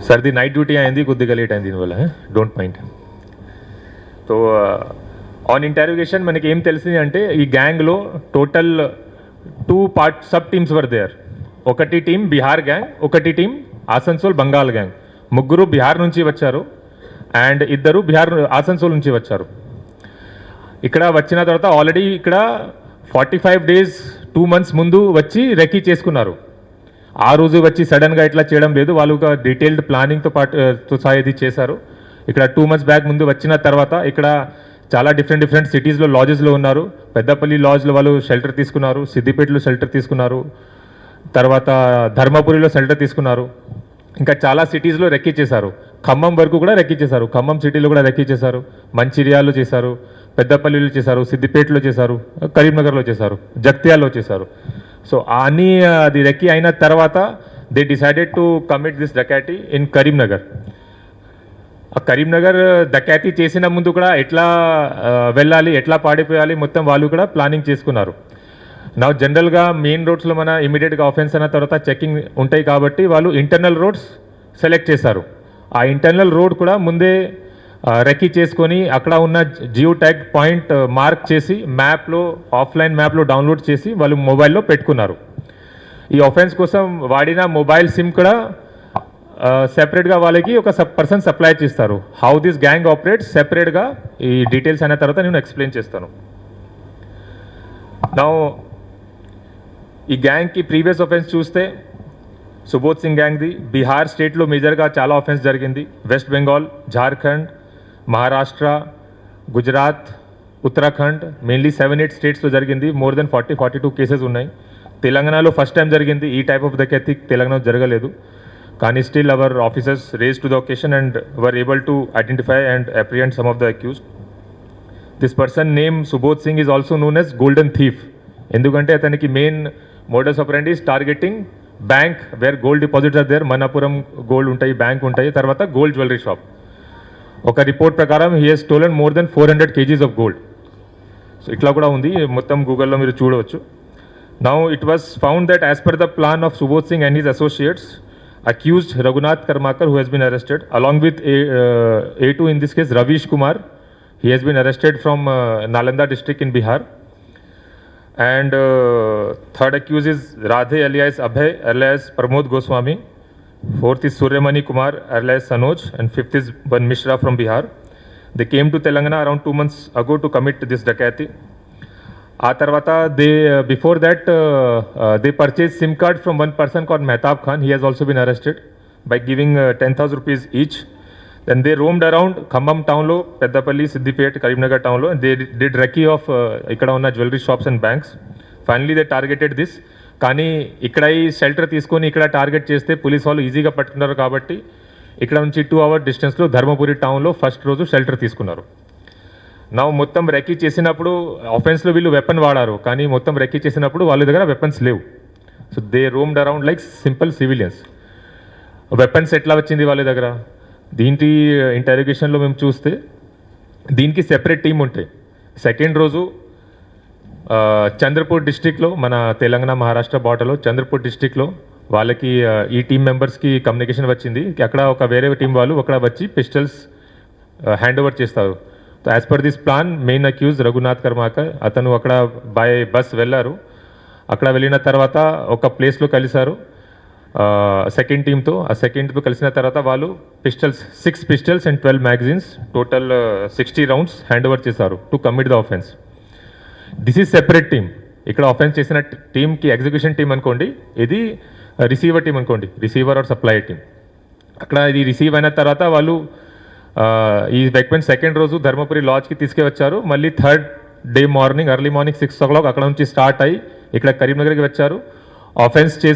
సర్ది night duty అయింది, కొద్దిగా లేట్ అయింది దీనివల్ల, don't mind. So on interrogation మనకి ఏం తెలిసింది అంటే ఈ గ్యాంగ్లో total 2 sub teams were there. ఒకటి టీం బీహార్ గ్యాంగ్, ఒకటి టీం ఆసన్సోల్ బంగాల్ గ్యాంగ్. ముగ్గురు బీహార్ నుంచి వచ్చారు అండ్ ఇద్దరు ఆసన్సోల్ నుంచి వచ్చారు. ఇక్కడ వచ్చిన తర్వాత ఆల్రెడీ ఇక్కడ 45 days 2 months ముందు వచ్చి రెక్కీ చేసుకున్నారు. ఆ రోజు వచ్చి సడన్గా ఇట్లా చేయడం లేదు, వాళ్ళు ఒక డీటెయిల్డ్ ప్లానింగ్తో పాటు ఇది చేశారు. ఇక్కడ 2 months బ్యాక్ ముందు వచ్చిన తర్వాత ఇక్కడ చాలా డిఫరెంట్ సిటీస్లో లాడ్జెస్లో ఉన్నారు. పెద్దపల్లి లాడ్జ్లో వాళ్ళు షెల్టర్ తీసుకున్నారు, సిద్దిపేటలో షెల్టర్ తీసుకున్నారు, తర్వాత ధర్మపురిలో షెల్టర్ తీసుకున్నారు. ఇంకా చాలా సిటీస్లో రెక్కీ చేశారు. ఖమ్మం వరకు కూడా రెక్కీ చేశారు, ఖమ్మం సిటీలో కూడా రెక్కీ చేశారు, మంచిర్యాలలో చేశారు, పెద్దపల్లిలో చేశారు, సిద్దిపేటలో చేశారు, కరీంనగర్లో చేశారు, జగిత్యాలలో చేశారు. సో అన్నీ అది రెక్కీ అయిన తర్వాత they decided to commit this dacoity in Karimnagar. ఆ కరీంనగర్ డకాటీ చేసిన ముందు కూడా ఎట్లా వెళ్ళాలి, ఎట్లా పాడిపోయాలి మొత్తం వాళ్ళు కూడా ప్లానింగ్ చేసుకున్నారు. నా జనరల్గా మెయిన్ రోడ్స్లో మన ఇమీడియట్గా ఆఫెన్స్ అయిన తర్వాత చెకింగ్ ఉంటాయి కాబట్టి వాళ్ళు ఇంటర్నల్ రోడ్స్ సెలెక్ట్ చేశారు. ఆ ఇంటర్నల్ రోడ్ కూడా ముందే రెక్కీ చేసుకొని అక్కడ ఉన్న జియో ట్యాగ్ పాయింట్ మార్క్ చేసి మ్యాప్లో ఆఫ్లైన్ మ్యాప్లో డౌన్లోడ్ చేసి వాళ్ళు మొబైల్లో పెట్టుకున్నారు. ఈ ఆఫెన్స్ కోసం వాడిన మొబైల్ సిమ్ కూడా సెపరేట్గా వాళ్ళకి ఒక పర్సన్ సప్లై చేస్తారు. హౌ దిస్ గ్యాంగ్ ఆపరేట్స్ సెపరేట్గా ఈ డీటెయిల్స్ అయిన తర్వాత నేను ఎక్స్ప్లెయిన్ చేస్తాను. నా ఈ గ్యాంగ్కి ప్రీవియస్ ఆఫెన్స్ చూస్తే సుబోధ్ సింగ్ గ్యాంగ్ది బీహార్ స్టేట్లో మేజర్గా చాలా ఆఫెన్స్ జరిగింది. వెస్ట్ బెంగాల్, జార్ఖండ్, మహారాష్ట్ర, గుజరాత్, ఉత్తరాఖండ్, మెయిన్లీ 7-8 స్టేట్స్లో జరిగింది. మోర్ దెన్ 42 కేసెస్ ఉన్నాయి. తెలంగాణలో ఫస్ట్ టైం జరిగింది. ఈ టైప్ ఆఫ్ డకాతి తెలంగాణలో జరగలేదు. కానీ still our officers raise to the occasion and were able to identify and apprehend some of the accused. This person name Subodh Singh is also known as golden thief. ఎందుకంటే అతనికి main modus operandi is targeting bank where gold deposits are there. Manappuram gold ఉంటాయి, bank ఉంటాయి, తర్వాత gold jewellery shop. ఒక report ప్రకారం he has stolen more than 400 kgs of gold. So ఇట్లా కూడా ఉంది, మొత్తం గూగుల్లో మీరు చూడవచ్చు. Now it was found that as per the plan of Subodh Singh and his associates, accused Raghunath Karmakar, who has been arrested, along with A2 in this case, Ravish Kumar. He has been arrested from Nalanda district in Bihar. And third accused is Radhe alias Abhay alias Pramod Goswami. Fourth is Suryamani Kumar alias Sanoj. And fifth is Ban Mishra from Bihar. They came to Telangana around 2 months ago to commit this dakati. ఆ తర్వాత before that they purchase SIM card from one person called Mehtab Khan. He has also been arrested by giving 10,000 rupees each. Then they roamed around Khammam టౌన్లో, పెద్దపల్లి, సిద్దిపేట, కరీంనగర్ టౌన్లో. They did recce of ఇక్కడ ఉన్న jewellery shops and banks. Finally they targeted this. కానీ ఇక్కడ ఈ shelter తీసుకొని ఇక్కడ target చేస్తే పోలీస్ వాళ్ళు ఈజీగా పట్టుకున్నారు కాబట్టి ఇక్కడ నుంచి 2 hour డిస్టెన్స్లో ధర్మపురి టౌన్లో ఫస్ట్ రోజు షెల్టర్ తీసుకున్నారు. నా మొత్తం రెక్కీ చేసినప్పుడు ఆఫెన్స్లో వీళ్ళు వెపన్ వాడారు, కానీ మొత్తం రెక్కీ చేసినప్పుడు వాళ్ళ దగ్గర వెపన్స్ లేవు. So they roamed around like simple civilians. Weapons ఎట్లా వచ్చింది వాళ్ళ దగ్గర? దీంటి ఇంటరోగేషన్లో మేము చూస్తే దీనికి సెపరేట్ టీం ఉంటాయి. సెకండ్ రోజు చంద్రపూర్ డిస్ట్రిక్ట్లో, మన తెలంగాణ మహారాష్ట్ర బార్డర్లో చంద్రపూర్ డిస్ట్రిక్ట్లో వాళ్ళకి ఈ టీం మెంబర్స్కి కమ్యూనికేషన్ వచ్చింది. అక్కడ ఒక వేరే టీం వాళ్ళు అక్కడ వచ్చి పిస్టల్స్ హ్యాండ్ ఓవర్ చేస్తారు. As per this plan main accused Raghunath Karmakar, అతను అక్కడ బై బస్ వెళ్ళారు. అక్కడ వెళ్ళిన తర్వాత ఒక ప్లేస్లో కలిశారు సెకండ్ టీంతో. ఆ సెకండ్ టీంతో కలిసిన తర్వాత వాళ్ళు pistols 6 pistols and 12 magazines, total 60 rounds hand over చేశారు to commit the offence. This is separate team. ఇక్కడ ఆఫెన్స్ చేసిన టీమ్కి ఎగ్జిక్యూషన్ టీం అనుకోండి, ఇది రిసీవర్ టీం అనుకోండి, రిసీవర్ ఆర్ సప్లై టీం. అక్కడ ఇది రిసీవ్ అయిన తర్వాత వాళ్ళు ఈ వెపన్ సెకండ్ రోజు ధర్మపురి లాడ్జ్కి తీసుకువచ్చారు. మళ్ళీ third day morning early morning 6 o'clock అక్కడ నుంచి స్టార్ట్ అయ్యి ఇక్కడ కరీంనగర్కి వచ్చారు. ఆఫెన్స్ చేసి